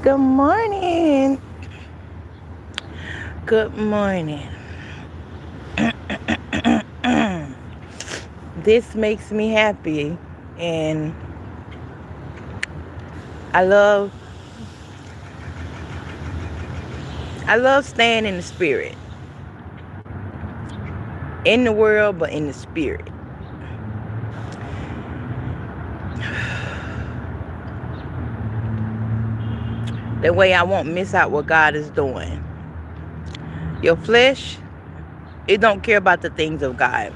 Good morning. Good morning. This makes me happy, and I love I love staying in the spirit, in the world, but in the spirit. That way, I won't miss out what God is doing. Your flesh, it don't care about the things of God.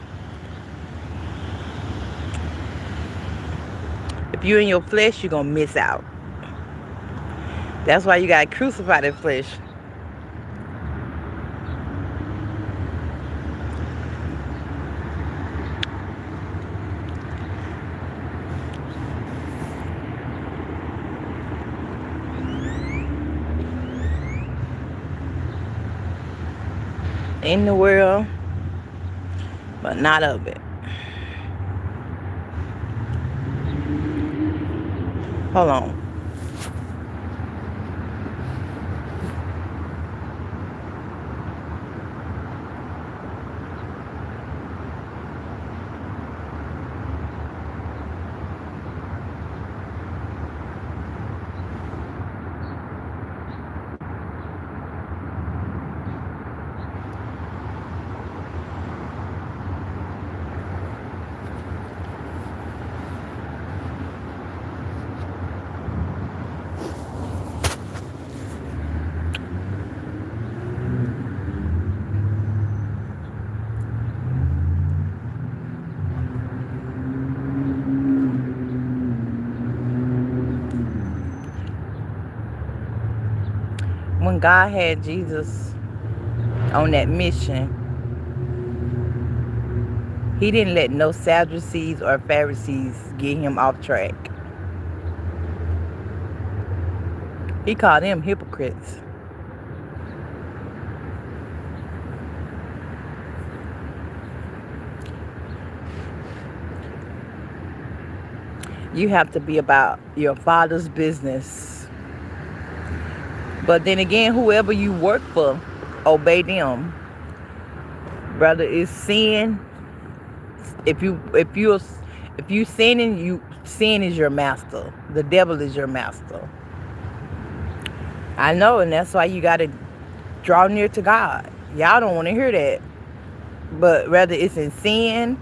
If you're in your flesh, you're gonna miss out. That's why you gotta crucify that flesh. In the world, but not of it. Hold on. When God had Jesus on that mission, He didn't let no Sadducees or Pharisees get Him off track. He called them hypocrites. You have to be about your Father's business. But then again, whoever you work for, obey them. Brother, it's sin. If you sinning, sin is your master. The devil is your master. I know, and that's why you gotta draw near to God. Y'all don't want to hear that. But whether it's in sin,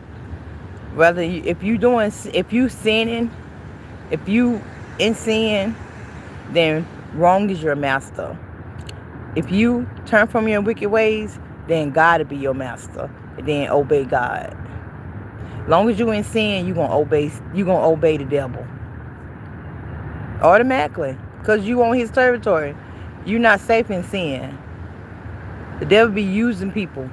if you sinning, if you in sin, then wrong is your master. If you turn from your wicked ways, then God will be your master. And then obey God. Long as you in sin, you gonna obey the devil. Automatically. Because you on his territory. You're not safe in sin. The devil be using people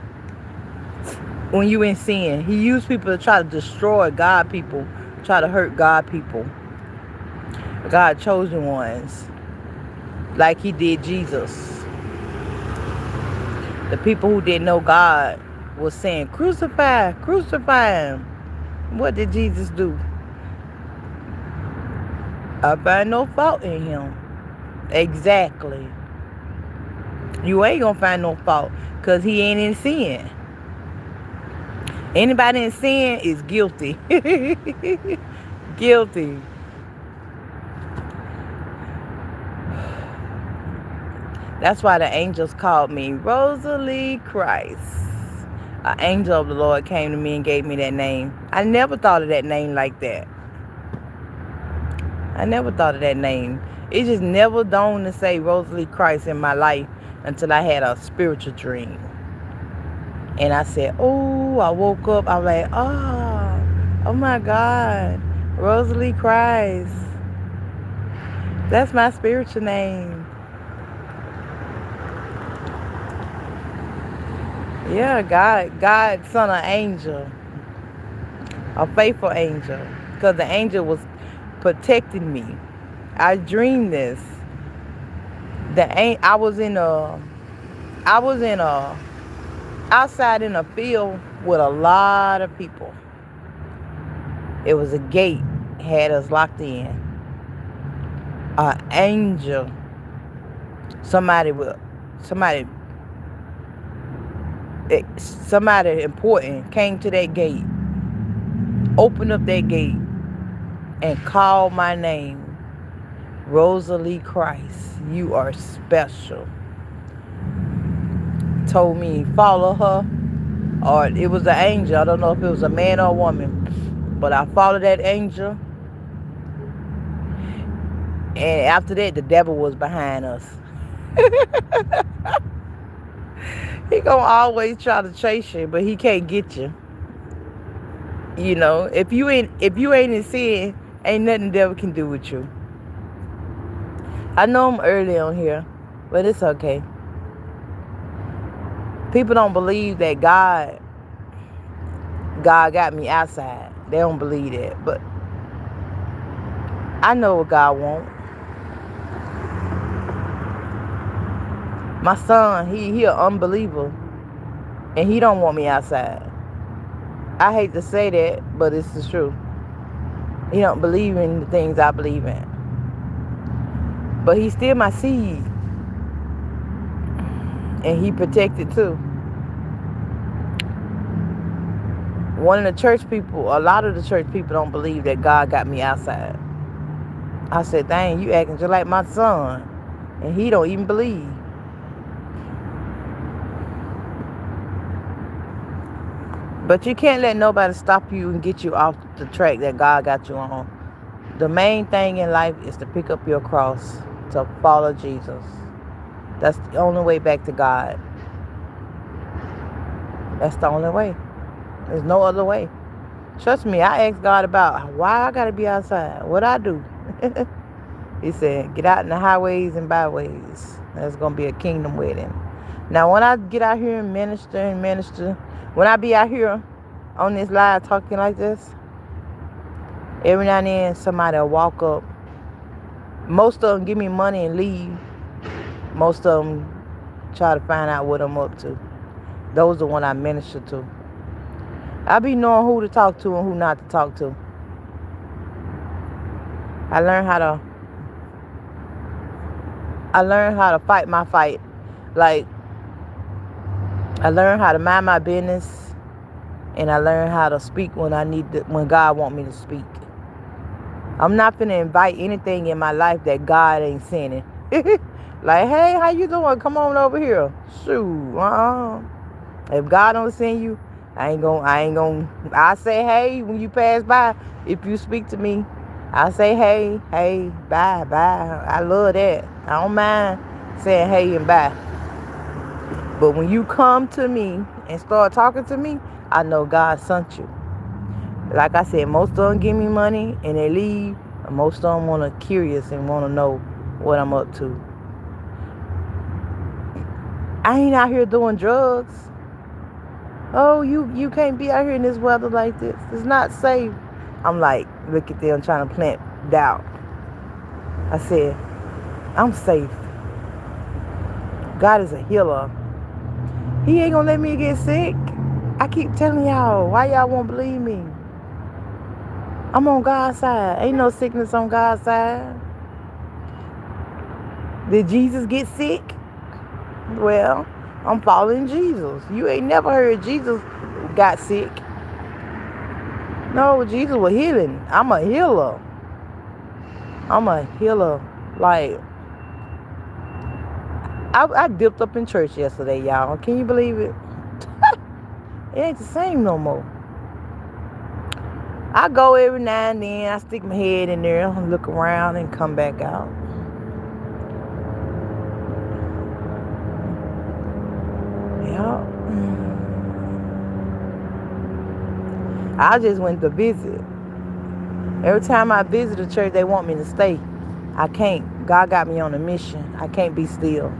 when you in sin. He used people to try to destroy God people, try to hurt God people, God chosen ones, like he did Jesus. The people who didn't know God was saying, crucify, crucify him. What did Jesus do? I find no fault in him. Exactly. You ain't gonna find no fault because he ain't in sin. Anybody in sin is guilty. Guilty. That's why the angels called me Rosa Lee Christ. An angel of the Lord came to me and gave me that name. I never thought of that name like that. I never thought of that name. It just never dawned to say Rosa Lee Christ in my life until I had a spiritual dream. And I said, oh, I woke up. I was like, oh my God, Rosa Lee Christ. That's my spiritual name. Yeah, God sent an angel, a faithful angel, because the angel was protecting me. I dreamed this. I was in a outside in a field with a lot of people. It was a gate, had us locked in. An angel Somebody somebody somebody important came to that gate, opened up that gate, and called my name. Rosa Lee Christ, you are special. Told me follow her, or it was an angel. I don't know if it was a man or a woman, but I followed that angel. And after that, the devil was behind us. He gonna always try to chase you, but he can't get you. You know, if you ain't in sin, ain't nothing the devil can do with you. I know I'm early on here, but it's okay. People don't believe that God got me outside. They don't believe that, but I know what God wants. My son, he an unbeliever, and he don't want me outside. I hate to say that, but it's the truth. He don't believe in the things I believe in. But he's still my seed. And he protected too. A lot of the church people don't believe that God got me outside. I said, dang, you acting just like my son. And he don't even believe. But you can't let nobody stop you and get you off the track that God got you on. The main thing in life is to pick up your cross, to follow Jesus. That's the only way back to God. That's the only way. There's no other way. Trust me, I asked God about why I got to be outside. What I do? He said, get out in the highways and byways. There's going to be a kingdom wedding. Now, when I get out here and minister, when I be out here on this live talking like this, every now and then somebody will walk up. Most of them give me money and leave. Most of them try to find out what I'm up to. Those are the ones I minister to. I be knowing who to talk to and who not to talk to. I learned how to fight my fight. Like, I learned how to mind my business, and I learned how to speak when God want me to speak. I'm not finna invite anything in my life that God ain't sending. Like, hey, how you doing? Come on over here. Shoot, If God don't send you, I say hey when you pass by. If you speak to me, I say hey, bye. I love that. I don't mind saying hey and bye. But when you come to me and start talking to me, I know God sent you. Like I said, most of them give me money and they leave. And most of them want to curious and want to know what I'm up to. I ain't out here doing drugs. Oh, you can't be out here in this weather like this. It's not safe. I'm like, look at them trying to plant doubt. I said, I'm safe. God is a healer. He ain't gonna let me get sick. I keep telling y'all, why y'all won't believe me? I'm on God's side. Ain't no sickness on God's side. Did Jesus get sick? Well, I'm following Jesus. You ain't never heard Jesus got sick. No, Jesus was healing. I'm a healer. Like, I dipped up in church yesterday, y'all. Can you believe it? It ain't the same no more. I go every now and then. I stick my head in there, look around, and come back out. Yeah. I just went to visit. Every time I visit a church, they want me to stay. I can't. God got me on a mission. I can't be still.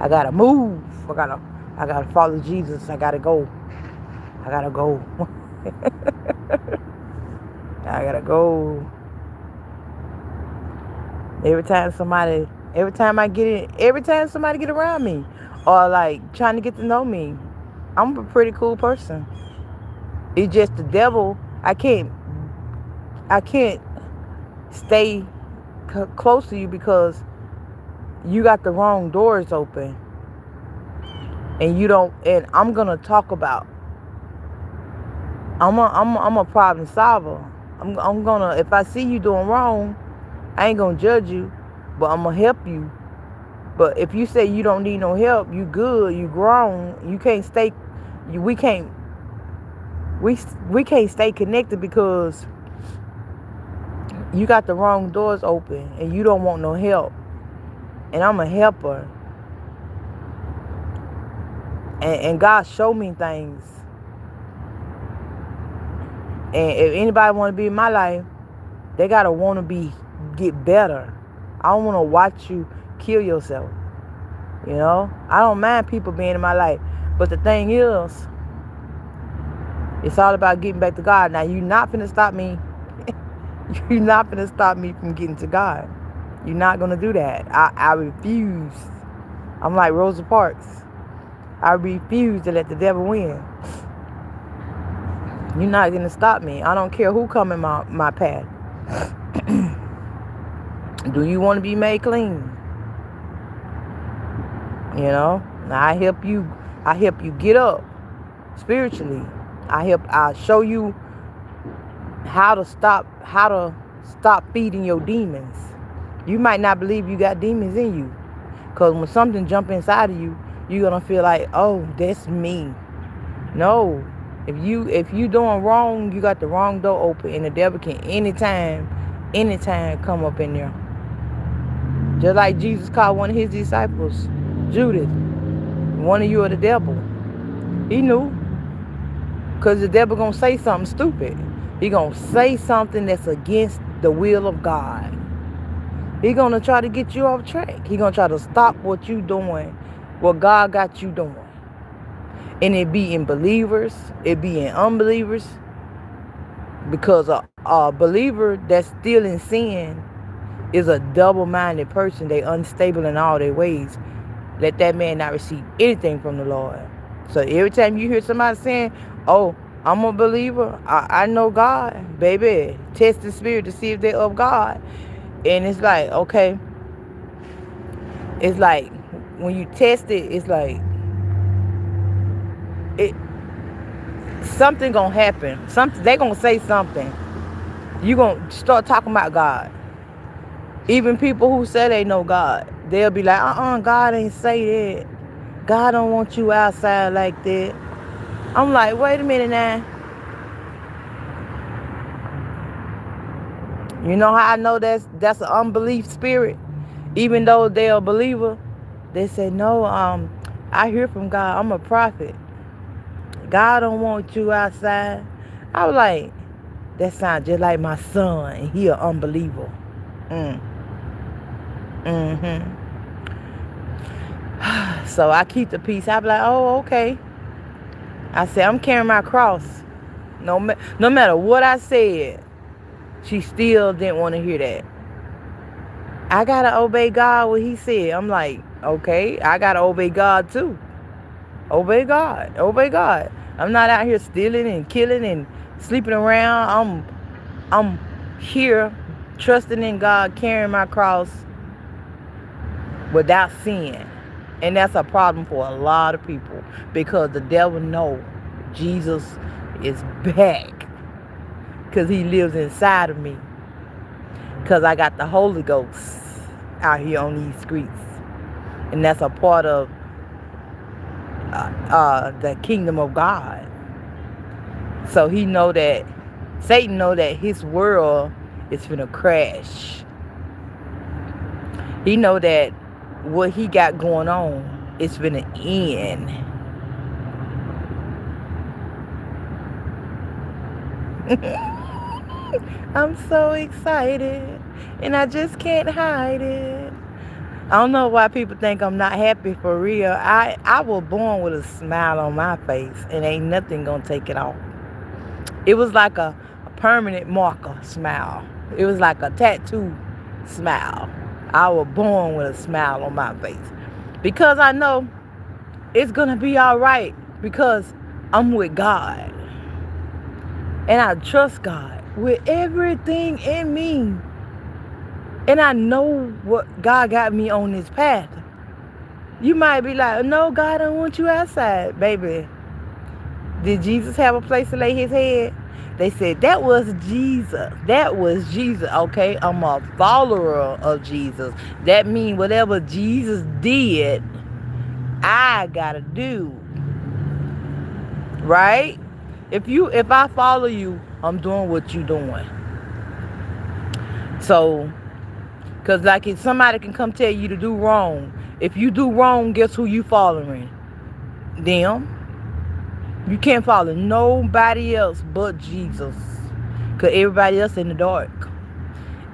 I gotta move. I gotta follow Jesus. I gotta go. I gotta go. Every time somebody get around me or like trying to get to know me, I'm a pretty cool person. It's just the devil. I can't stay close to you because you got the wrong doors open. And you don't, and I'm going to talk about, I'm a problem solver. I'm going to, if I see you doing wrong, I ain't going to judge you, but I'm going to help you. But if you say you don't need no help, you good, you grown, you can't stay, we can't stay connected because you got the wrong doors open and you don't want no help. And I'm a helper. And God showed me things. And if anybody want to be in my life, they got to want to get better. I don't want to watch you kill yourself. You know? I don't mind people being in my life. But the thing is, it's all about getting back to God. Now, you're not finna stop me. You're not finna stop me from getting to God. You're not going to do that. I refuse. I'm like Rosa Parks. I refuse to let the devil win. You're not going to stop me. I don't care who come in my path. Do you want to be made clean? You know? Now I help you get up spiritually. I show you how to stop feeding your demons. You might not believe you got demons in you. Because when something jump inside of you, you're going to feel like, oh, that's me. No. If you doing wrong, you got the wrong door open, and the devil can anytime come up in there. Just like Jesus called one of his disciples, Judas, one of you are the devil. He knew. Because the devil going to say something stupid. He going to say something that's against the will of God. He going to try to get you off track. He going to try to stop what you doing, what God got you doing. And it be in believers, it be in unbelievers. Because a believer that's still in sin is a double-minded person. They unstable in all their ways. Let that man not receive anything from the Lord. So every time you hear somebody saying, oh, I'm a believer, I know God, baby, test the spirit to see if they're of God. And it's like, okay, it's like when you test it, it's like something gonna happen. They gonna say something. You gonna start talking about God. Even people who say they know God, they'll be like, God ain't say that. God don't want you outside like that. I'm like, wait a minute now. You know how I know that's an unbelief spirit? Even though they're a believer, they say, no, I hear from God. I'm a prophet. God don't want you outside. I was like, that sounds just like my son, and he an unbeliever. So I keep the peace. I be like, oh, okay. I said, I'm carrying my cross. No matter what I said, she still didn't want to hear that. I got to obey God what he said. I'm like, okay, I got to obey God too. Obey God. Obey God. I'm not out here stealing and killing and sleeping around. I'm here trusting in God, carrying my cross without sin. And that's a problem for a lot of people because the devil knows Jesus is back because he lives inside of me. Because I got the Holy Ghost out here on these streets. And that's a part of the kingdom of God. So he know that, Satan know that his world is finna crash. He know that what he got going on is finna end. I'm so excited and I just can't hide it. I don't know why people think I'm not happy for real. I was born with a smile on my face and ain't nothing gonna take it off. It was like a permanent marker smile. It was like a tattoo smile. I was born with a smile on my face. Because I know it's gonna be alright because I'm with God. And I trust God with everything in me. And I know what God got me on this path. You might be like, no, God don't want you outside. Baby, did Jesus have a place to lay his head? They said, that was Jesus. That was Jesus. Okay, I'm a follower of Jesus. That means whatever Jesus did, I gotta do. Right? If I follow you, I'm doing what you doing. So, because like if somebody can come tell you to do wrong. If you do wrong, guess who you following? Them. You can't follow nobody else but Jesus. Because everybody else in the dark.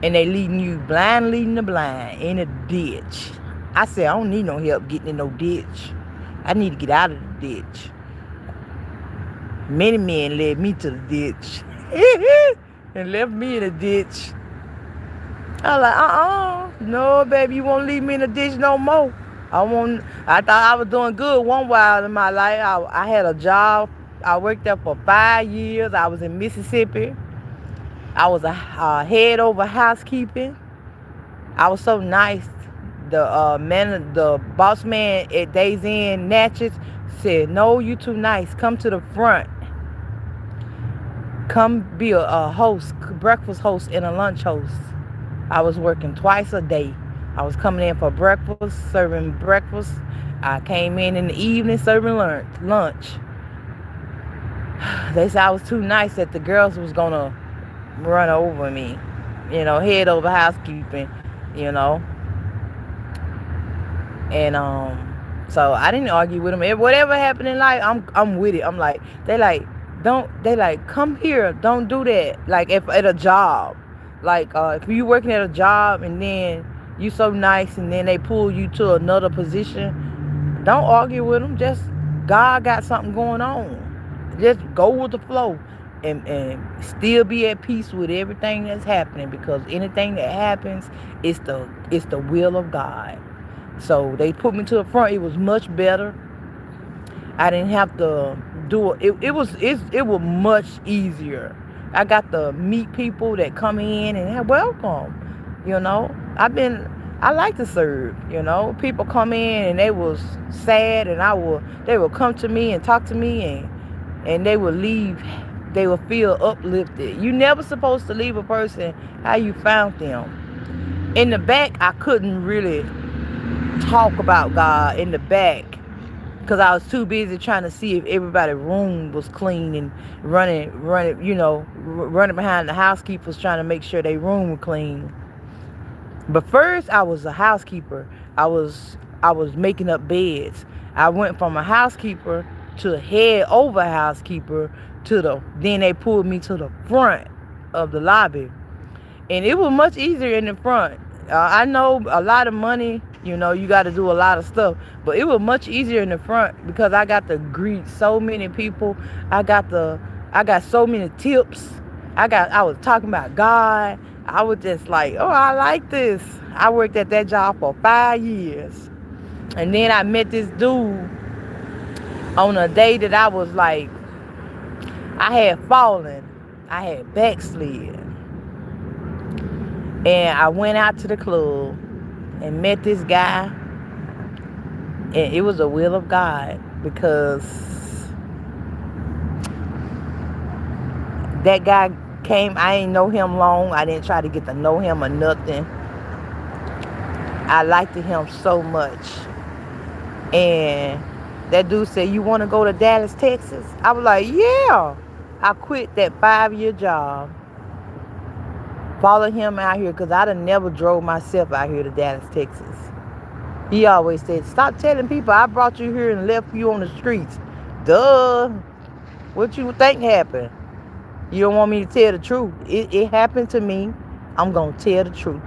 And they leading you blind, leading the blind in a ditch. I said, I don't need no help getting in no ditch. I need to get out of the ditch. Many men led me to the ditch. And left me in a ditch. I was like, no, baby, you won't leave me in a ditch no more. I thought I was doing good one while in my life. I had a job. I worked there for 5 years. I was in Mississippi. I was a head over housekeeping. I was so nice. The boss man at Days Inn Natchez said, no, you too nice. Come to the front. Come be a host, breakfast host and a lunch host. I was working twice a day. I was coming in for breakfast, serving breakfast. I came in the evening serving lunch. They said I was too nice that the girls was going to run over me. Head over housekeeping, And so I didn't argue with them. If whatever happened in life, I'm with it. I'm like, they come here, don't do that. Like if at a job. Like if you working at a job and then you so nice and then they pull you to another position, don't argue with them. Just God got something going on. Just go with the flow and still be at peace with everything that's happening, because anything that happens is the will of God. So they put me to the front. It was much better. I didn't have to do it. It was much easier. I got to meet people that come in and welcome. I like to serve. People come in and they was sad, and they would come to me and talk to me, and they would leave. They would feel uplifted. You never supposed to leave a person how you found them. In the back, I couldn't really talk about God in the back, because I was too busy trying to see if everybody's room was clean and running behind the housekeepers trying to make sure their room was clean. But first, I was a housekeeper. I was making up beds. I went from a housekeeper to a head over housekeeper then they pulled me to the front of the lobby. And it was much easier in the front. I know a lot of money, you got to do a lot of stuff. But it was much easier in the front because I got to greet so many people. I got so many tips. I was talking about God. I was just like, oh, I like this. I worked at that job for 5 years. And then I met this dude on a day that I was like, I had fallen. I had backslid. And I went out to the club and met this guy. And it was the will of God, because that guy came. I ain't know him long. I didn't try to get to know him or nothing. I liked him so much. And that dude said, you want to go to Dallas, Texas? I was like, yeah. I quit that 5-year job. Followed him out here, because I done never drove myself out here to Dallas, Texas. He always said, stop telling people I brought you here and left you on the streets. Duh. What you think happened? You don't want me to tell the truth. It happened to me. I'm going to tell the truth.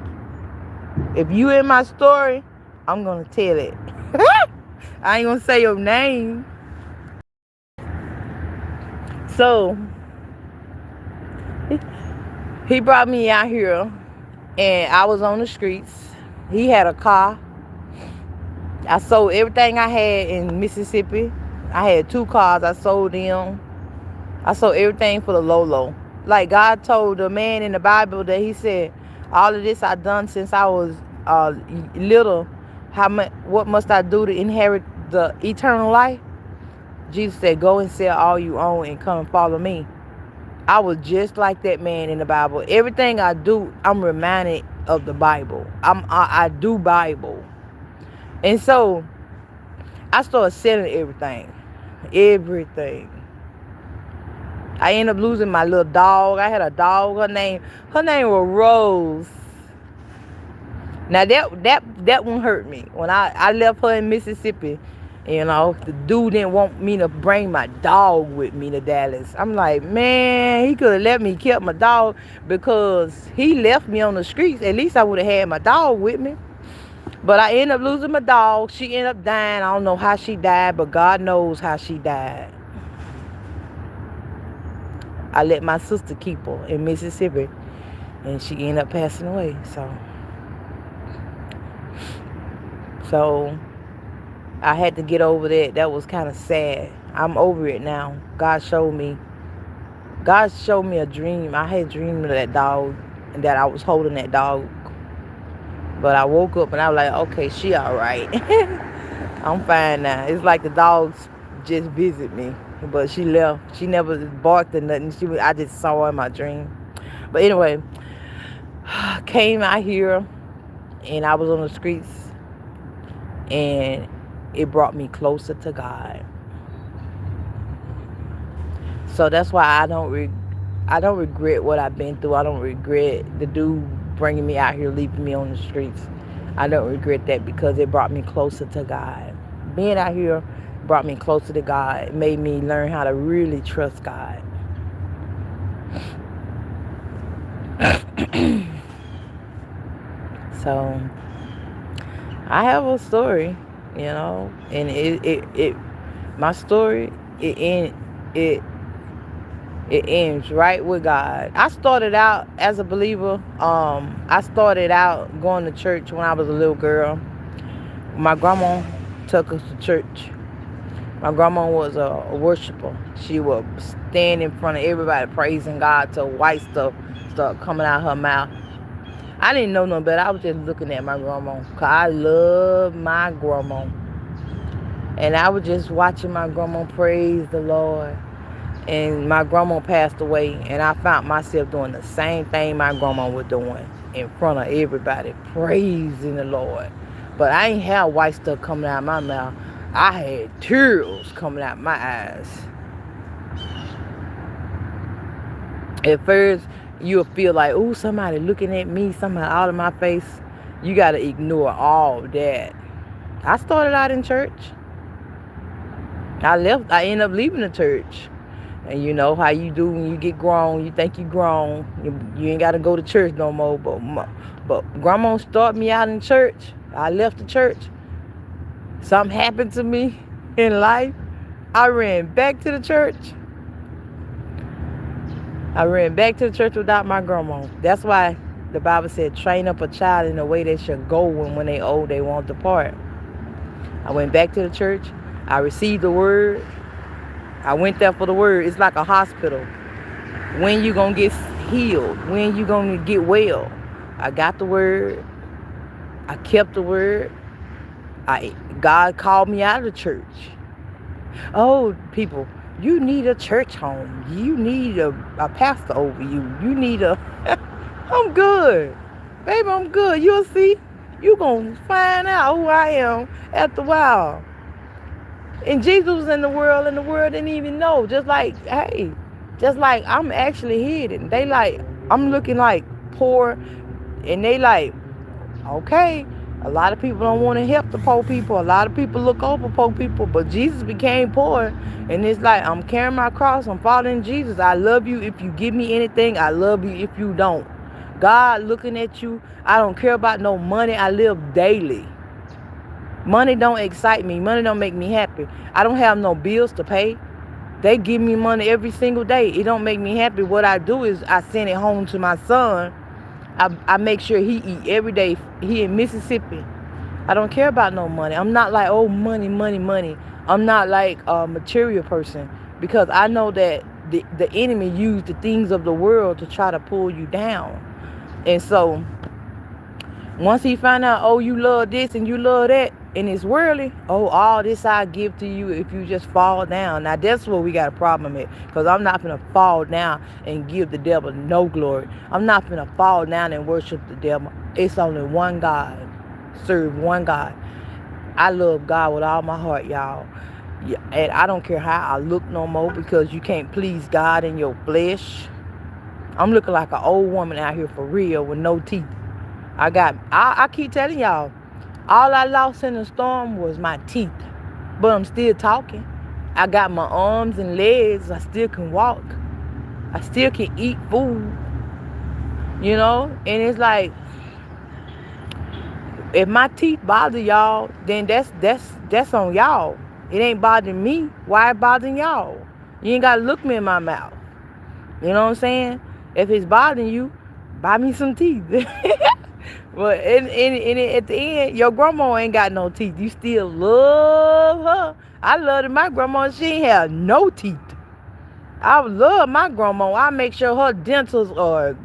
If you in my story, I'm going to tell it. I ain't going to say your name. So, he brought me out here, and I was on the streets. He had a car. I sold everything I had in Mississippi. I had 2 cars. I sold them. I sold everything for the low. Like God told the man in the Bible that he said, All of this I done since I was little. What must I do to inherit the eternal life? Jesus said, go and sell all you own and come and follow me. I was just like that man in the Bible. Everything I do, I'm reminded of the Bible. I do Bible. And so I started selling everything. Everything. I ended up losing my little dog. I had a dog. Her name was Rose. Now that one hurt me. When I left her in Mississippi, the dude didn't want me to bring my dog with me to Dallas. I'm like, man, he could have let me keep my dog, because he left me on the streets. At least I would have had my dog with me. But I ended up losing my dog. She ended up dying. I don't know how she died, but God knows how she died. I let my sister keep her in Mississippi, and she ended up passing away. So I had to get over that. That was kind of sad. I'm over it now. God showed me a dream. I had a dream of that dog, and that I was holding that dog. But I woke up and I was like, okay, she all right. I'm fine now. It's like the dogs just visit me. But she left. She never barked or nothing. I just saw her in my dream. But anyway, came out here, and I was on the streets, and it brought me closer to God. So that's why I don't regret what I've been through. I don't regret the dude bringing me out here, leaving me on the streets. I don't regret that, because it brought me closer to God. Being out here brought me closer to God. It made me learn how to really trust God. So I have a story, and my story, it ends right with God. I started out as a believer. I started out going to church when I was a little girl. My grandma took us to church. My grandma was a worshiper. She would stand in front of everybody praising God till white stuff started coming out her mouth. I didn't know no better. I was just looking at my grandma, because I love my grandma. And I was just watching my grandma praise the Lord. And my grandma passed away, and I found myself doing the same thing my grandma was doing in front of everybody, praising the Lord. But I ain't had white stuff coming out of my mouth. I had tears coming out of my eyes. At first, you'll feel like, oh, somebody looking at me, somebody out of my face. You got to ignore all that. I started out in church. I ended up leaving the church. And you know how you do when you get grown. You think you grown. You ain't got to go to church no more. But grandma started me out in church. I left the church. Something happened to me in life. I ran back to the church. I ran back to the church without my grandma. That's why the Bible said, train up a child in the way they should go, when they old, they won't depart. I went back to the church. I received the word. I went there for the word. It's like a hospital. When you going to get healed? When you going to get well? I got the word. I kept the word. God called me out of the church. Oh, people, you need a church home. You need a pastor over you. You need I'm good. Baby, I'm good. You'll see. You're going to find out who I am after a while. And Jesus was in the world, and the world didn't even know. Just like I'm actually hidden. They like, I'm looking like poor, and they like, okay, a lot of people don't want to help the poor people. A lot of people look over poor people, but Jesus became poor, and it's like, I'm carrying my cross. I'm following Jesus. I love you if you give me anything. I love you if you don't. God looking at you. I don't care about no money. I live daily. Money don't excite me. Money don't make me happy. I don't have no bills to pay. They give me money every single day. It don't make me happy. What I do is I send it home to my son. I make sure he eat every day. He in Mississippi. I don't care about no money. I'm not like, oh, money, money, money. I'm not like a material person, because I know that the enemy used the things of the world to try to pull you down. And so Once he find out, oh, you love this and you love that, and it's worldly, oh, all this I give to you if you just fall down. Now, that's where we got a problem with, because I'm not going to fall down and give the devil no glory. I'm not going to fall down and worship the devil. It's only one God. Serve one God. I love God with all my heart, y'all. Yeah, and I don't care how I look no more, because you can't please God in your flesh. I'm looking like an old woman out here for real with no teeth. I keep telling y'all, all I lost in the storm was my teeth. But I'm still talking. I got my arms and legs. I still can walk. I still can eat food. You know? And it's like, if my teeth bother y'all, then that's on y'all. It ain't bothering me. Why it bothering y'all? You ain't gotta look me in my mouth. You know what I'm saying? If it's bothering you, buy me some teeth. But at the end, your grandma ain't got no teeth. You still love her. I loved my grandma. She ain't have no teeth. I love my grandma. I make sure her dentals are,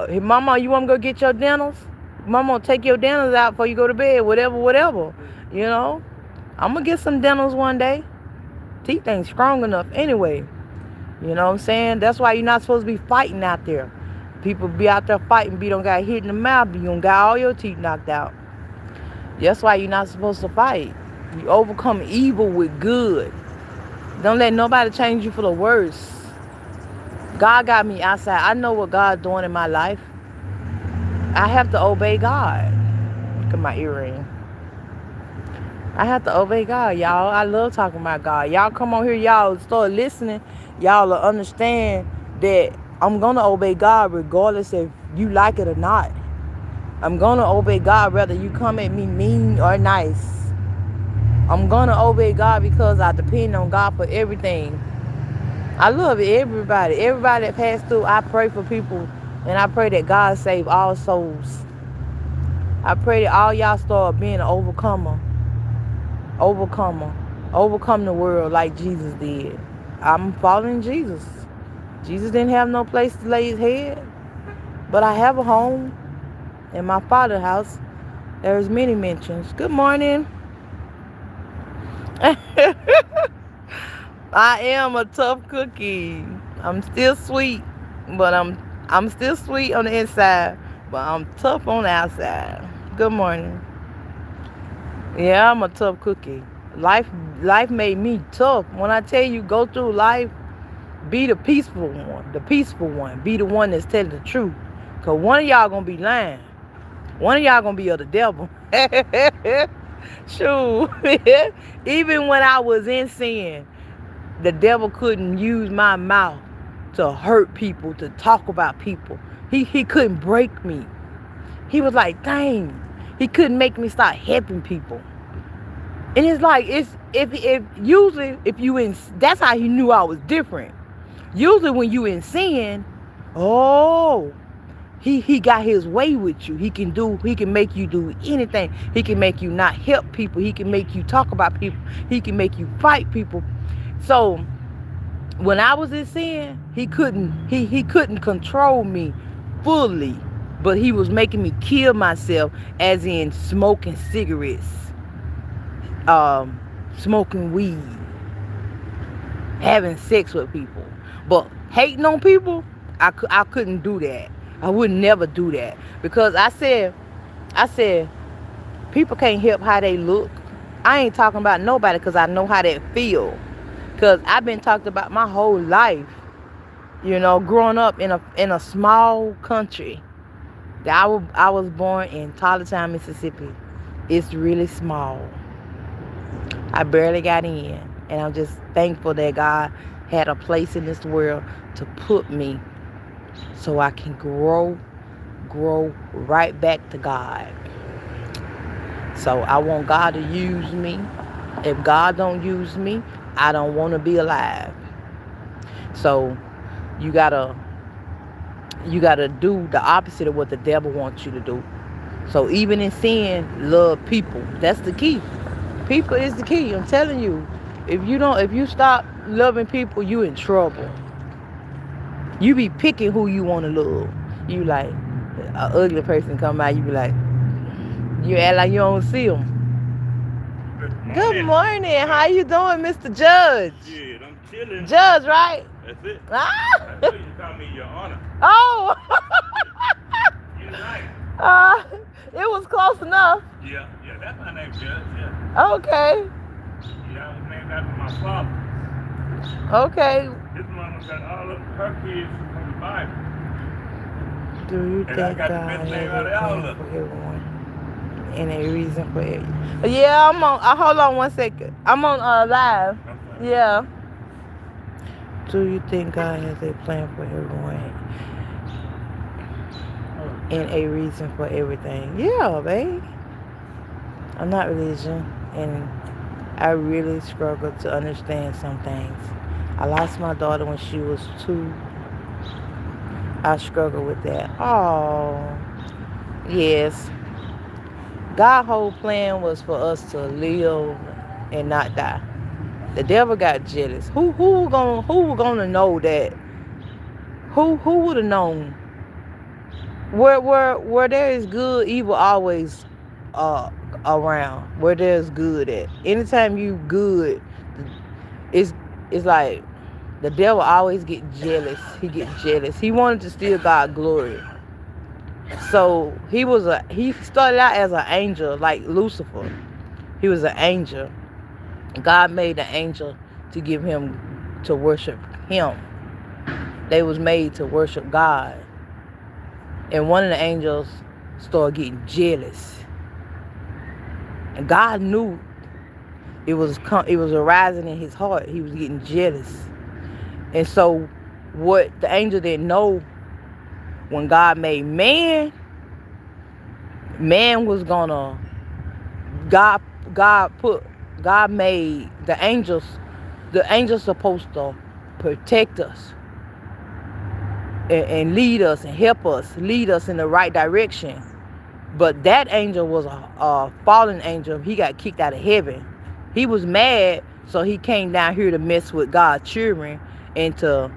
hey, mama, you want to go get your dentals? Mama, take your dentals out before you go to bed. Whatever. You know? I'm going to get some dentals one day. Teeth ain't strong enough anyway. You know what I'm saying? That's why you're not supposed to be fighting out there. People be out there fighting, but you don't got hit in the mouth, but you don't got all your teeth knocked out. That's why you're not supposed to fight. You overcome evil with good. Don't let nobody change you for the worse. God got me outside. I know what God's doing in my life. I have to obey God. Look at my earring. I have to obey God, y'all. I love talking about God. Y'all come on here, y'all start listening. Y'all will understand that I'm going to obey God regardless if you like it or not. I'm going to obey God whether you come at me mean or nice. I'm going to obey God because I depend on God for everything. I love everybody. Everybody that passed through, I pray for people. And I pray that God save all souls. I pray that all y'all start being an overcomer. Overcome the world like Jesus did. I'm following Jesus. Jesus didn't have no place to lay his head. But I have a home. In my father's house, there's many mentions. Good morning. I am a tough cookie. I'm still sweet, but I'm still sweet on the inside, but I'm tough on the outside. Good morning. Yeah, I'm a tough cookie. Life made me tough. When I tell you go through life, be the peaceful one. The peaceful one. Be the one that's telling the truth. Because one of y'all going to be lying. One of y'all going to be of the devil. Shoot. Even when I was in sin, the devil couldn't use my mouth to hurt people, to talk about people. He couldn't break me. He was like, dang. He couldn't make me start helping people. And it's like, if usually if you in, that's how he knew I was different. Usually when you in sin, oh, he got his way with you. He can make you do anything. He can make you not help people. He can make you talk about people. He can make you fight people. So when I was in sin, he couldn't control me fully, but he was making me kill myself, as in smoking cigarettes, smoking weed, having sex with people. But hating on people, I couldn't do that. I would never do that, because I said people can't help how they look. I ain't talking about nobody, because I know how they feel. Because I've been talked about my whole life, you know, growing up in a small country. I was born in Town, Mississippi. It's really small. I barely got in, and I'm just thankful that God had a place in this world to put me so I can grow right back to God. So I want God to use me. If God don't use me, I don't want to be alive. So you gotta do the opposite of what the devil wants you to do. So even in sin, love people. That's the key. People is the key. I'm telling you. If you stop loving people, you in trouble. You be picking who you want to love. You like, an ugly person come by, you be like, You act like you don't see them. Good morning. How you doing, Mr. Judge? Shit, I'm chilling. Judge, right? That's it. Ah. I know you call me your honor. Oh. You're right. It was close enough. Yeah, that's my name, Judge. Yeah. Okay. Yeah, I was named after my father. Okay. His mama got all of her kids from the Bible. Do you And I think got the God best has name a out of all plan of for them. everyone and a reason for it? Yeah, I'm on. Hold on 1 second. I'm on live. Okay. Yeah. Do you think God has a plan for everyone and a reason for everything? Yeah, babe. I'm not religion, and I really struggle to understand some things. I lost my daughter when she was 2. I struggle with that. Oh, yes. God's whole plan was for us to live and not die. The devil got jealous. Who gonna know that? Who would have known? Where there is good, evil always uh around. Where there's good at. Anytime you good, it's like the devil always get jealous. He get jealous. He wanted to steal God's glory. So he started out as an angel, like Lucifer. He was an angel. God made the angel to worship him. They was made to worship God. And one of the angels started getting jealous. And God knew it was arising in his heart. He was getting jealous. And so what the angel didn't know, when God made man was gonna God made the angels supposed to protect us and lead us and help us, lead us in the right direction. But that angel was a fallen angel. He got kicked out of heaven. He was mad, so he came down here to mess with God's children and to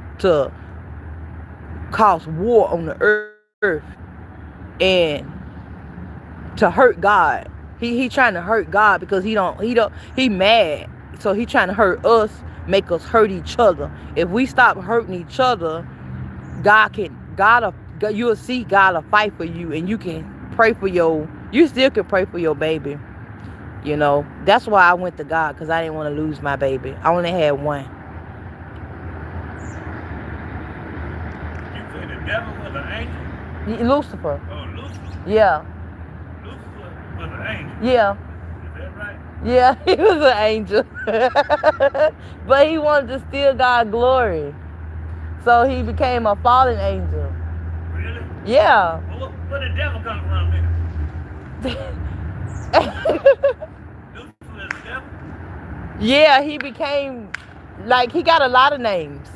cause war on the earth and to hurt God. He trying to hurt God because he mad. So he trying to hurt us, make us hurt each other. If we stop hurting each other, you'll see God will fight for you, and you still can pray for your baby. You know, that's why I went to God, because I didn't want to lose my baby. I only had one. You said the devil was an angel? Lucifer. Oh, Lucifer. Yeah. Lucifer was an angel. Yeah. Is that right? Yeah, he was an angel. But he wanted to steal God's glory. So he became a fallen angel. Really? Yeah. Well, where did the devil come from, nigga? Lucifer is the devil? Yeah, he became, he got a lot of names.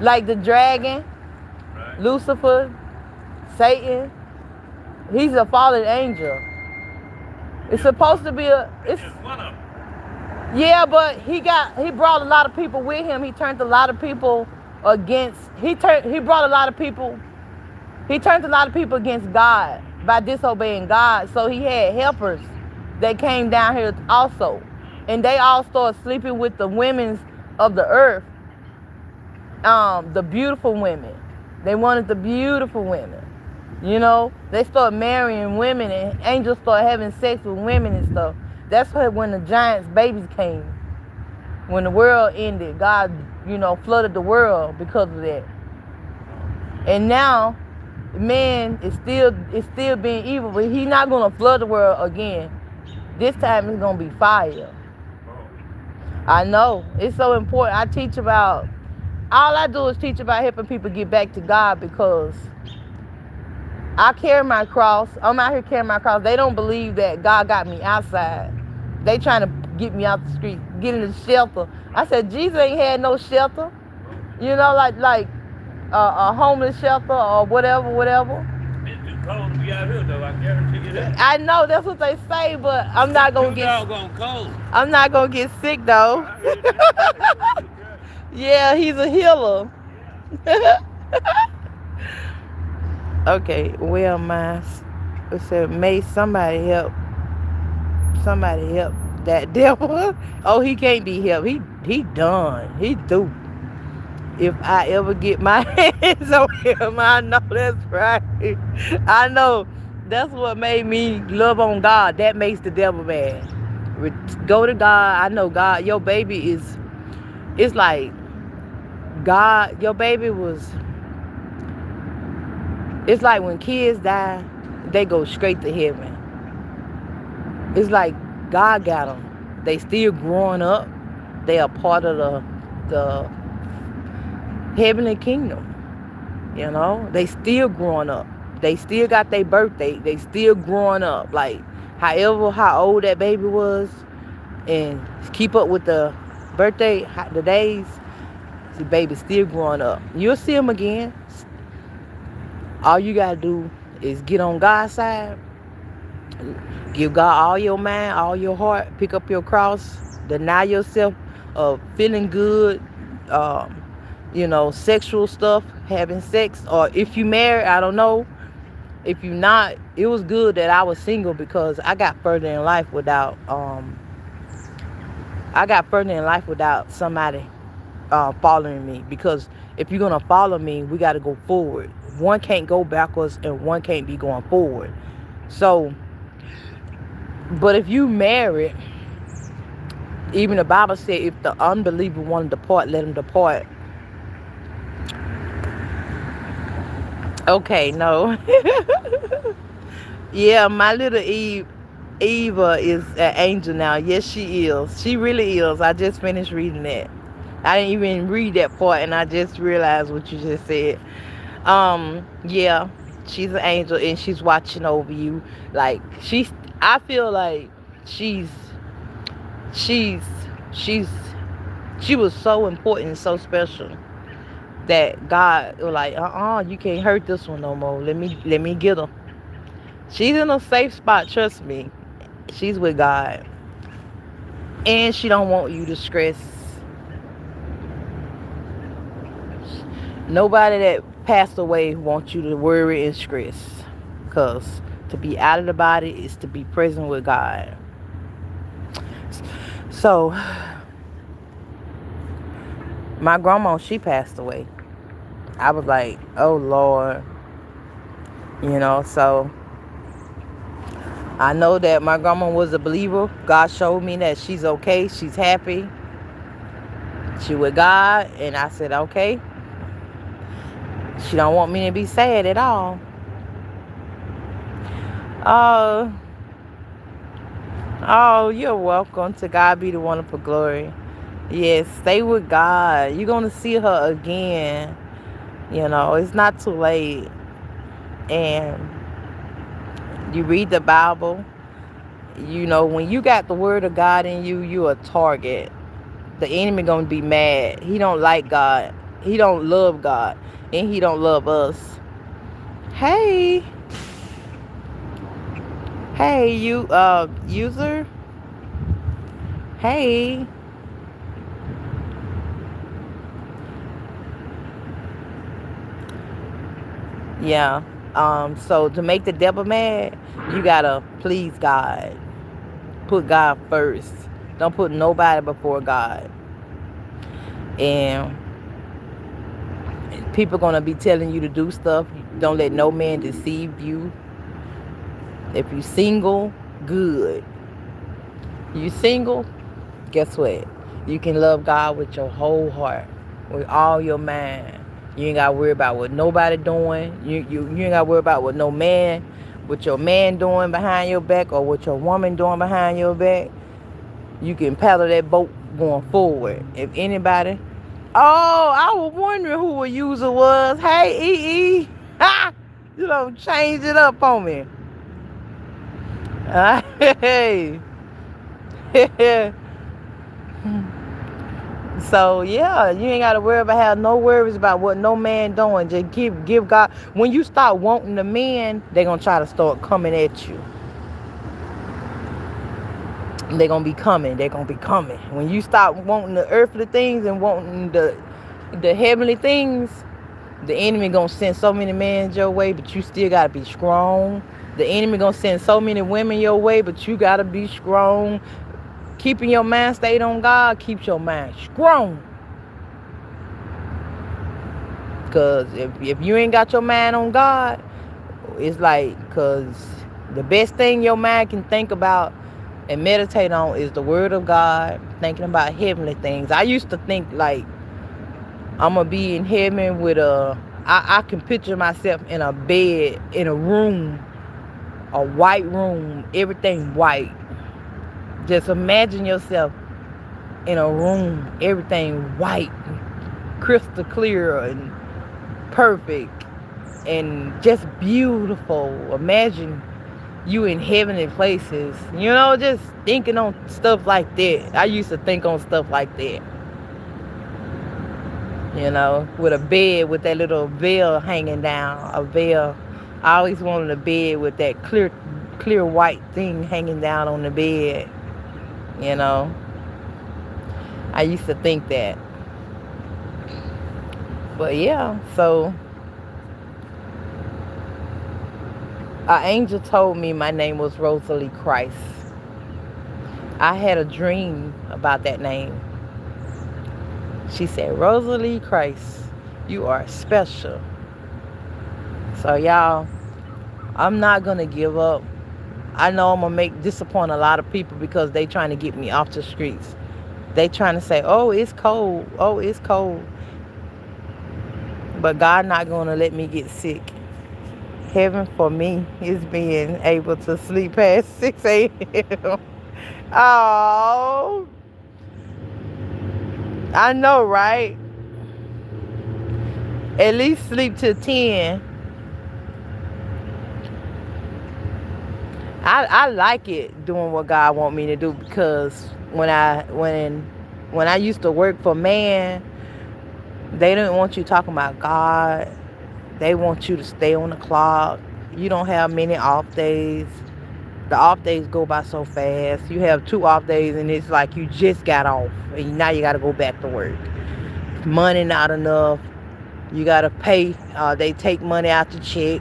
Like the dragon, right. Lucifer, Satan. He's a fallen angel. It's supposed to be it's just one of them. Yeah, but he brought a lot of people with him. He turned a lot of people against God by disobeying God. So he had helpers that came down here also. And they all started sleeping with the women of the earth. The beautiful women. They wanted the beautiful women. You know, they started marrying women, and angels started having sex with women and stuff. That's when the giants' babies came. When the world ended, God, flooded the world because of that. And now, man is still being evil, but he's not gonna flood the world again. This time it's gonna be fire. I know. It's so important. All I do is teach about helping people get back to God, because I carry my cross. I'm out here carrying my cross. They don't believe that God got me outside. They trying to get me out the street, get in the shelter. I said, Jesus ain't had no shelter. Like a homeless shelter or whatever. It's too cold to be out here, though. I guarantee you that. I know, that's what they say, but I'm not going to get... cold. I'm not going to get sick, though. Yeah, he's a healer. Okay, well, It said, may somebody help that devil. Oh, he can't be helped. He done. He through. If I ever get my hands on him, I know that's right. I know that's what made me love on God. That makes the devil mad. Go to God. I know God. Your baby is. It's like God. Your baby was. It's like when kids die, they go straight to heaven. It's like God got them. They still growing up. They are part of the heavenly kingdom. You know, they still growing up. They still got their birthday. They still growing up. Like, however, how old that baby was, and keep up with the birthday, the days, the baby still growing up. You'll see him again. All you got to do is get on God's side. Give God all your mind, all your heart. Pick up your cross. Deny yourself of feeling good, sexual stuff, having sex. Or if you married, I don't know. If you not, it was good that I was single because I got further in life without somebody following me. Because if you're gonna follow me, we got to go forward. One can't go backwards and one can't be going forward. So, but if you married, even the Bible said if the unbeliever want to depart, let him depart. Okay, no. Yeah, my little Eva is an angel now. Yes, she is. She really is. I just finished reading that. I didn't even read that part, and I just realized what you just said. Yeah, she's an angel, and she's watching over you. Like, I feel like she's she was so important and so special that God was like, you can't hurt this one no more. Let me get her. She's in a safe spot, trust me. She's with God. And she don't want you to stress. Nobody that passed away wants you to worry and stress. Because to be out of the body is to be present with God. So, my grandma, she passed away. I was like, oh Lord. So I know that my grandma was a believer. God showed me that she's okay. She's happy. She with God. And I said, okay. She don't want me to be sad at all. Oh, you're welcome. To God be the wonderful glory. Yes, stay with God. You're going to see her again. It's not too late. And you read the Bible. When you got the word of God in you, you're a target. The enemy going to be mad. He don't like God. He don't love God. And he don't love us. Hey, you user. Hey. Yeah. So to make the devil mad, you gotta please God. Put God first. Don't put nobody before God. And people gonna be telling you to do stuff. Don't let no man deceive you. If you single, good. You single, guess what? You can love God with your whole heart, with all your mind. You ain't got to worry about what nobody doing. You ain't got to worry about what your man doing behind your back or what your woman doing behind your back. You can paddle that boat going forward. If anybody... Oh, I was wondering who a user was. Hey, EE. Ha! You don't change it up on me. Hey. So yeah, you ain't gotta worry about have no worries about what no man doing. Just give God. When you start wanting the men, they gonna try to start coming at you. They're gonna be coming. When you start wanting the earthly things and wanting the heavenly things, the enemy gonna send so many men your way, but you still gotta be strong. The enemy gonna send so many women your way, but you gotta be strong. Keeping your mind stayed on God keeps your mind strong. Because if you ain't got your mind on God, it's like, because the best thing your mind can think about and meditate on is the word of God, thinking about heavenly things. I used to think like I'm going to be in heaven with I can picture myself in a bed, in a room, a white room, everything white. Just imagine yourself in a room, everything white, crystal clear and perfect and just beautiful. Imagine you in heavenly places, just thinking on stuff like that. I used to think on stuff like that, with a bed with that little veil hanging down, a veil. I always wanted a bed with that clear white thing hanging down on the bed. I used to think that. But yeah, so an angel told me my name was Rosa Lee Christ. I had a dream about that name. She said, Rosa Lee Christ, you are special. So y'all, I'm not going to give up. I know I'm going to disappoint a lot of people because they trying to get me off the streets. They trying to say, oh, it's cold. Oh, it's cold. But God not going to let me get sick. Heaven for me is being able to sleep past 6 a.m. Oh, I know, right? At least sleep till 10. I like it doing what God want me to do, because when I used to work for man, they didn't want you talking about God. They want you to stay on the clock. You don't have many off days. The off days go by so fast. You have 2 off days and it's like you just got off and now you got to go back to work. Money not enough. You got to pay. They take money out the check.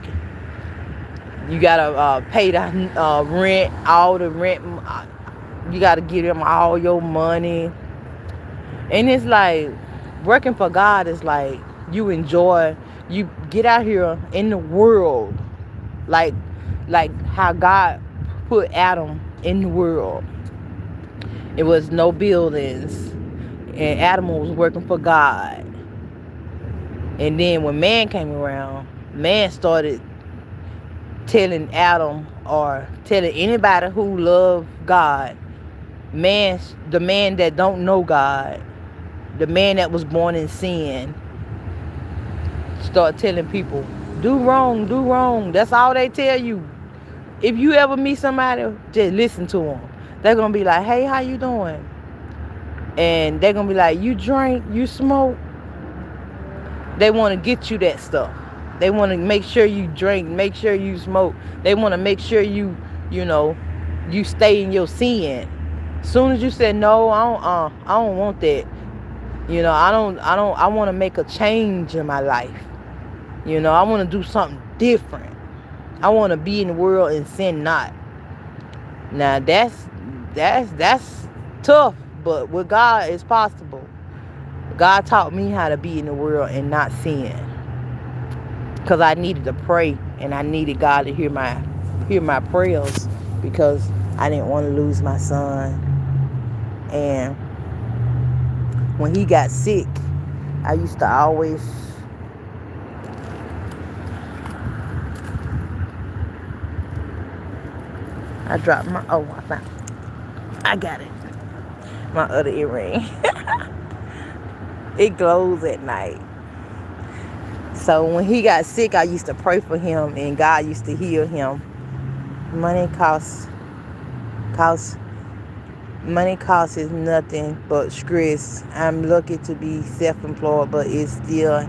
You got to pay the rent, all the rent. You got to give them all your money. And it's like, working for God is like, you enjoy, you get out here in the world, like how God put Adam in the world. It was no buildings, and Adam was working for God. And then when man came around, man started telling Adam, or telling anybody who loved God, the man that don't know God, the man that was born in sin, start telling people, do wrong. That's all they tell you. If you ever meet somebody, just listen to them. They're going to be like, hey, how you doing? And they're going to be like, you drink, you smoke. They want to get you that stuff. They want to make sure you drink, make sure you smoke. They want to make sure you stay in your sin. As soon as you said, no, I don't want that. I want to make a change in my life. I want to do something different. I want to be in the world and sin not. Now that's tough, but with God it's possible. God taught me how to be in the world and not sin, because I needed to pray and I needed God to hear my prayers, because I didn't want to lose my son. And when he got sick, I used to always I dropped I got it. My other earring. It glows at night. So when he got sick, I used to pray for him and God used to heal him. Money costs is nothing but stress. I'm lucky to be self-employed, but it still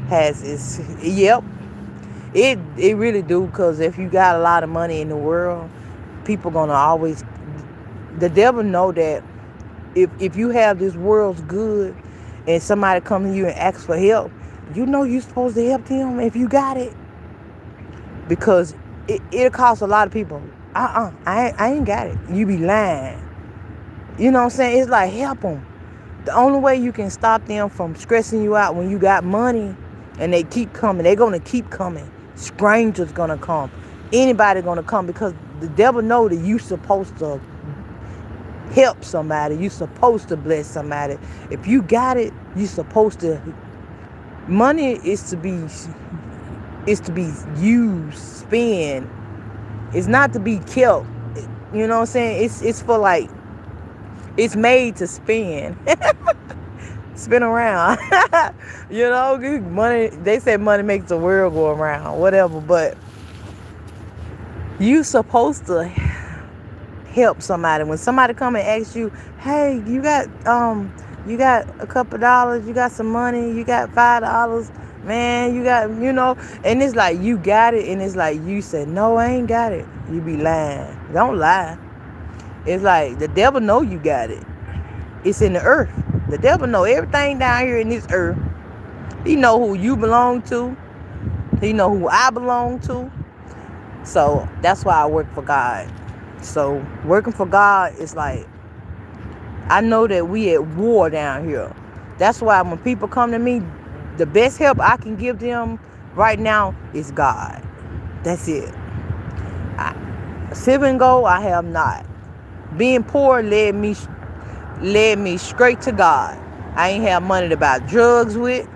has its, yep. It really do, because if you got a lot of money in the world, people gonna always, the devil know that if you have this world's good and somebody come to you and ask for help, you're supposed to help them if you got it. Because It'll cost a lot of people. I ain't got it. You be lying. You know what I'm saying? It's like, help them. The only way you can stop them from stressing you out when you got money and they keep coming, they're going to keep coming. Strangers going to come. Anybody going to come, because the devil know that you supposed to help somebody. You supposed to bless somebody. If you got it, you supposed to. Money is to be used, spent. It's not to be kept. You know what I'm saying? It's for like, it's made to spin. Spin around. You know, money, they say money makes the world go around, whatever, but you supposed to help somebody. When somebody come and ask you, hey, you got a couple dollars, you got some money, you got $5, man, you got, and it's like you got it, and it's like you said, no, I ain't got it. You be lying. Don't lie. It's like the devil know you got it. It's in the earth. The devil know everything down here in this earth. He know who you belong to. He know who I belong to. So that's why I work for God. So working for God is like, I know that we at war down here. That's why when people come to me, the best help I can give them right now is God. That's it. Silver and gold I have not. Being poor led me straight to God. I ain't have money to buy drugs with.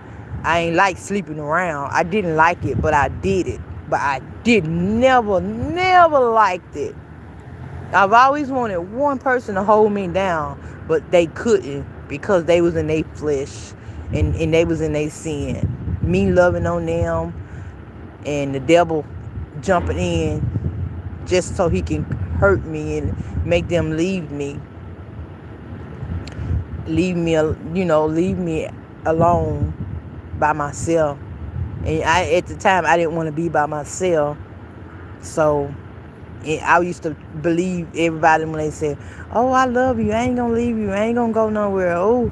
I ain't like sleeping around. I didn't like it, but I did it. But I never liked it. I've always wanted one person to hold me down, but they couldn't, because they was in their flesh and they was in their sin. Me loving on them and the devil jumping in just so he can hurt me and make them leave me alone by myself. And at the time I didn't want to be by myself. So I used to believe everybody when they said, oh, I love you, I ain't gonna leave you, I ain't gonna go nowhere, oh,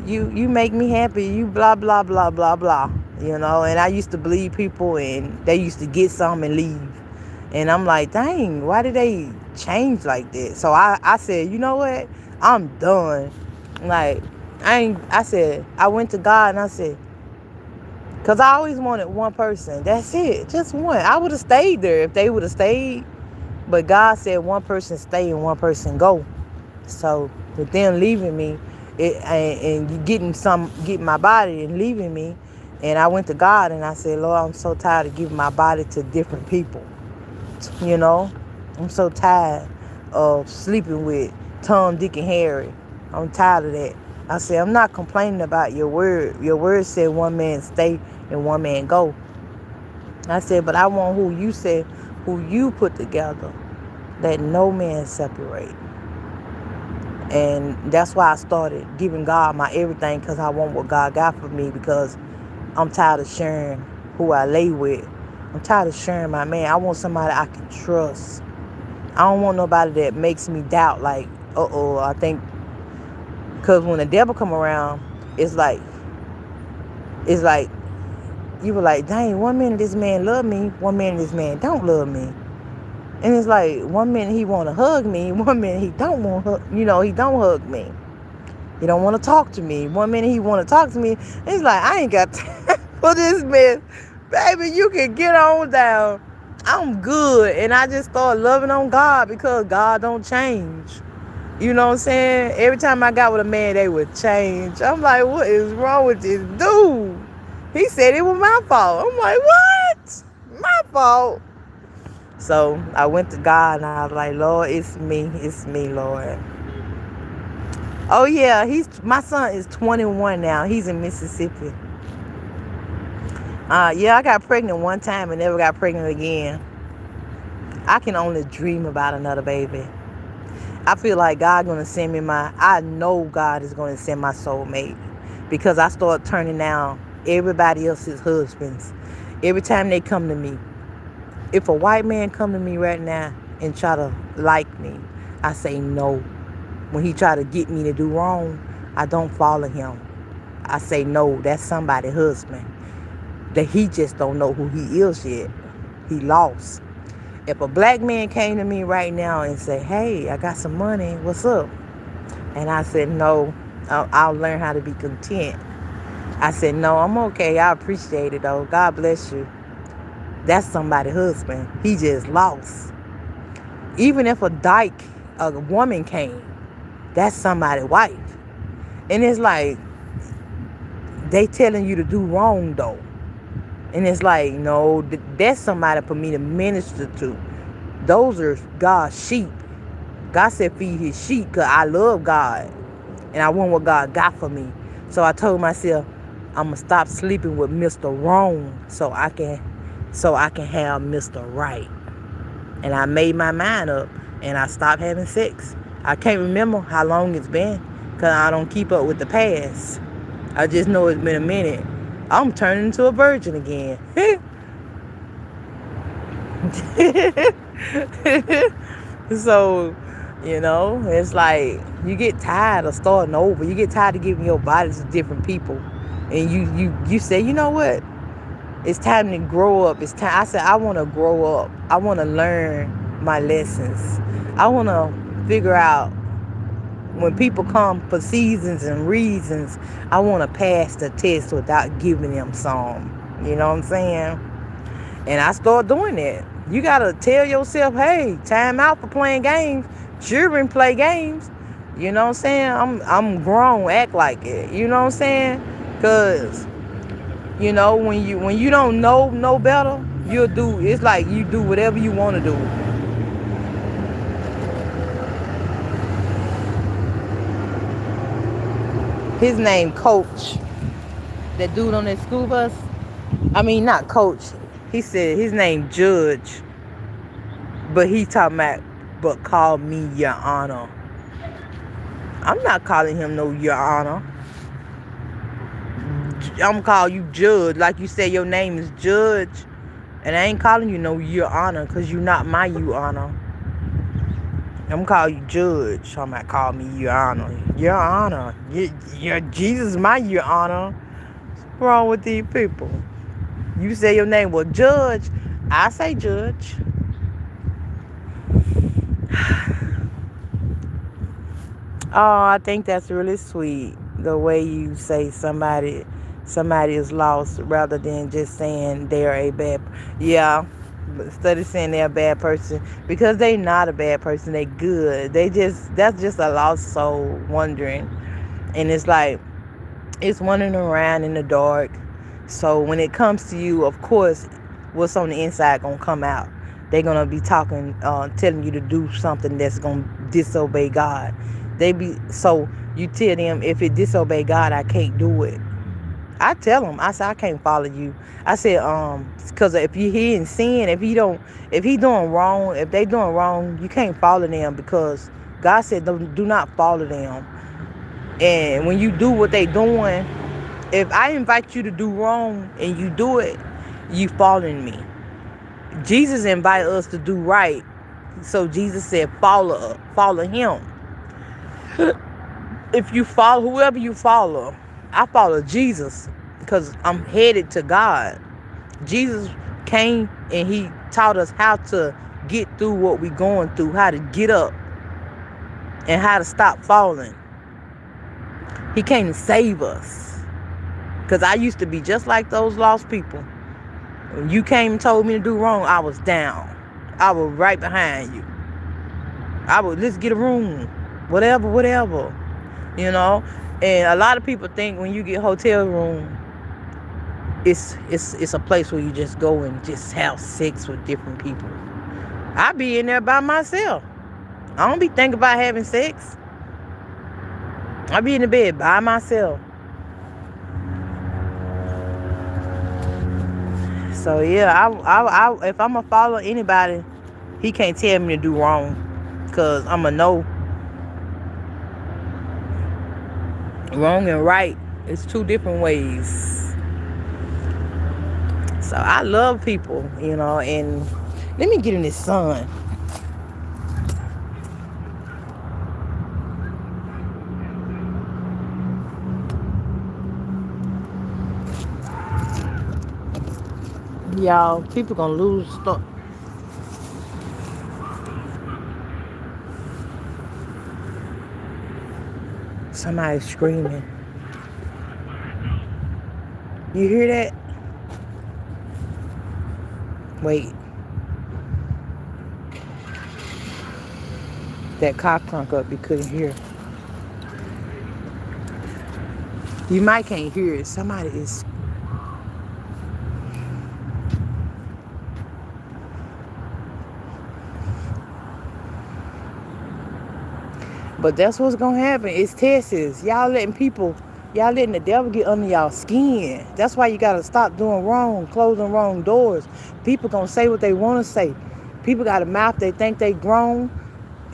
you make me happy, you blah blah blah blah blah, and I used to believe people, and they used to get some and leave. And I'm like, dang, why did they change like that? So I said, you know what, I'm done. Like, I went to God and I said, because I always wanted one person. That's it. Just one. I would have stayed there if they would have stayed. But God said one person stay and one person go. So with them leaving me and getting my body and leaving me, and I went to God and I said, Lord, I'm so tired of giving my body to different people. I'm so tired of sleeping with Tom, Dick, and Harry. I'm tired of that. I said, I'm not complaining about your word. Your word said one man stay and one man go. I said, but I want who you said, who you put together, that no man separate. And that's why I started giving God my everything, because I want what God got for me, because I'm tired of sharing who I lay with. I'm tired of sharing my man. I want somebody I can trust. I don't want nobody that makes me doubt, like, I think. Because when the devil come around, it's like you were like, dang, one minute this man love me, one minute this man don't love me. And it's like, one minute he want to hug me, one minute he don't want to he don't hug me. He don't want to talk to me. One minute he want to talk to me. And it's like, I ain't got time for this man. Baby, you can get on down. I'm good. And I just started loving on God, because God don't change. You know what I'm saying? Every time I got with a man, they would change. I'm like, what is wrong with this dude? He said it was my fault. I'm like, what? My fault? So I went to God and I was like, Lord, it's me, Lord. Oh yeah, my son is 21 now. He's in Mississippi. Yeah, I got pregnant one time and never got pregnant again. I can only dream about another baby. I feel like God gonna send me I know God is gonna send my soulmate, because I start turning down everybody else's husbands every time they come to me. If a white man come to me right now and try to like me, I say no. When he try to get me to do wrong, I don't follow him. I say no, that's somebody's husband. That he just don't know who he is yet. He lost. If a black man came to me right now and said, hey, I got some money, what's up? And I said, no, I'll learn how to be content. I said, no, I'm okay. I appreciate it, though. God bless you. That's somebody's husband. He just lost. Even if a woman came, that's somebody's wife. And it's like, they telling you to do wrong, though. And it's like, no, that's somebody for me to minister to. Those are God's sheep. God said feed his sheep because I love God. And I want what God got for me. So I told myself, I'm going to stop sleeping with Mr. Wrong so I can have Mr. Right. And I made my mind up and I stopped having sex. I can't remember how long it's been because I don't keep up with the past. I just know it's been a minute. I'm turning into a virgin again. So, it's like you get tired of starting over. You get tired of giving your body to different people. And you say, you know what? It's time to grow up. It's time. I said, I want to grow up. I want to learn my lessons. I want to figure out when people come for seasons and reasons, I want to pass the test without giving them some. You know what I'm saying? And I start doing that. You got to tell yourself, hey, time out for playing games. Children play games. You know what I'm saying? I'm grown, act like it. You know what I'm saying? Because, when you don't know no better, it's like you do whatever you want to do. His name Coach. That dude on that school bus. I mean, not Coach. He said his name Judge. But he talking about, but call me Your Honor. I'm not calling him no Your Honor. I'm gonna call you Judge. Like you said, your name is Judge. And I ain't calling you no Your Honor because you're not my Your Honor. I'm gonna call you Judge. I'm gonna call me Your Honor. Your Honor. Jesus, my Your Honor. What's wrong with these people? You say your name was Judge. I say Judge. Oh, I think that's really sweet. The way you say somebody is lost rather than just saying they're a bad. Yeah, instead of saying they're a bad person, because they're not a bad person. They good. That's just a lost soul wandering, and it's like it's wandering around in the dark. So when it comes to you, of course, what's on the inside gonna come out. They're gonna be talking, telling you to do something that's gonna disobey God. So you tell them, if it disobey God, I can't do it. I tell them, I say, I can't follow you. I said, because if he in sin, if he doing wrong, if they doing wrong, you can't follow them because God said, do not follow them. And when you do what they doing, if I invite you to do wrong and you do it, you following me. Jesus invited us to do right. So Jesus said, follow him. If you follow whoever you follow, I follow Jesus because I'm headed to God. Jesus came and he taught us how to get through what we're going through, how to get up and how to stop falling. He came to save us. Because I used to be just like those lost people. When you came and told me to do wrong, I was down. I was right behind you. Let's get a room. Whatever. And a lot of people think when you get hotel room, it's a place where you just go and just have sex with different people. I be in there by myself. I don't be thinking about having sex. I be in the bed by myself. So yeah, I if I'm gonna follow anybody, he can't tell me to do wrong, cause I'ma know. Wrong and right is two different ways. So I love people, and let me get in this sun. Y'all, people gonna lose stuff. Somebody's screaming. You hear that? Wait. That car crunk up, you couldn't hear. You might can't hear it. Somebody is. But that's what's gonna happen. It's tests. Y'all letting the devil get under y'all skin. That's why you gotta stop doing wrong, closing wrong doors. People gonna say what they wanna say. People got a mouth, they think they grown,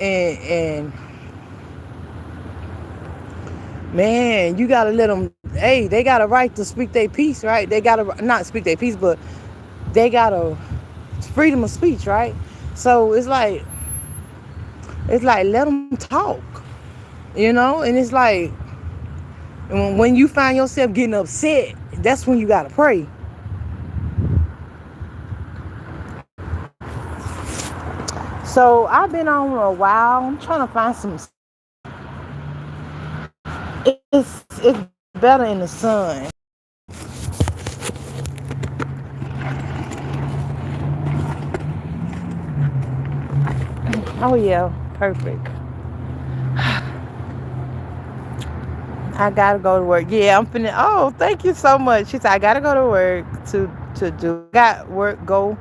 and man, you gotta let them. Hey, they got a right to speak their piece, right? They gotta not speak their piece, but they got a freedom of speech, right? So it's like let them talk, and it's like when you find yourself getting upset, that's when you gotta pray. So I've been on a while. I'm trying to find some. It's better in the sun. Oh yeah, perfect. I gotta go to work. Yeah, I'm finna. Oh, thank you so much. She said I gotta go to work to do. Got work. Go.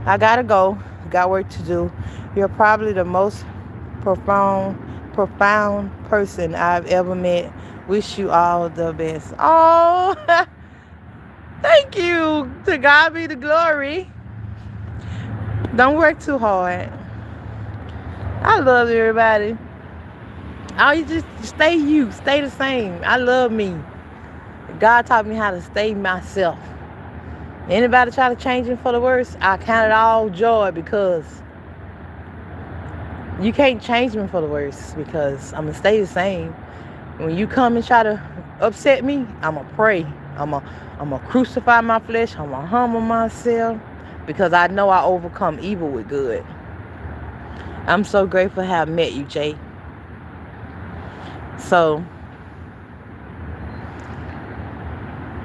I gotta go. Got work to do. You're probably the most profound person I've ever met. Wish you all the best. Oh, thank you. To God be the glory. Don't work too hard. I love everybody. You just stay you. Stay the same. I love me. God taught me how to stay myself. Anybody try to change him for the worse, I count it all joy, because you can't change me for the worse, because I'm going to stay the same. When you come and try to upset me, I'm going to pray. I'm going to crucify my flesh. I'm going to humble myself, because I know I overcome evil with good. I'm so grateful to have met you, Jay. So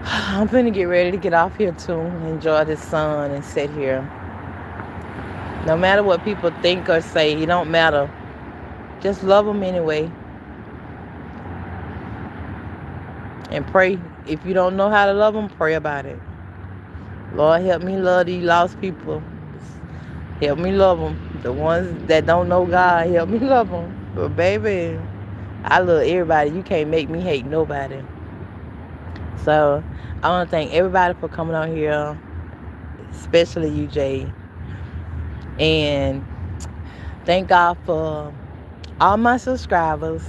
I'm finna get ready to get off here too. Enjoy the sun and sit here. No matter what people think or say, it don't matter. Just love them anyway. And pray. If you don't know how to love them, pray about it. Lord, help me love these lost people. Help me love them. The ones that don't know God, help me love them. But baby, I love everybody. You can't make me hate nobody. So I want to thank everybody for coming on here, especially you, Jay. And thank God for all my subscribers.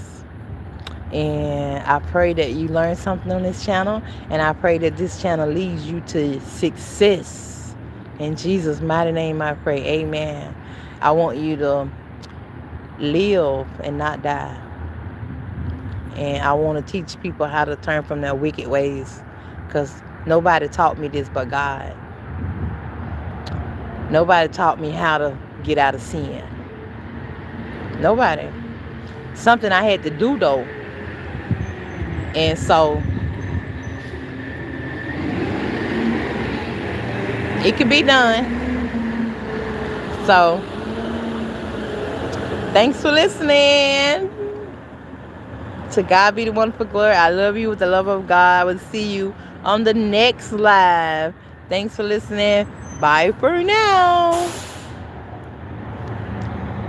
And I pray that you learn something on this channel. And I pray that this channel leads you to success. In Jesus' mighty name I pray. Amen. I want you to live and not die. And I want to teach people how to turn from their wicked ways. Because nobody taught me this but God. Nobody taught me how to get out of sin. Nobody. Something I had to do though. And so it can be done. So thanks for listening. To God be the wonderful glory. I love you with the love of God. I will see you on the next live. Thanks for listening. Bye for now.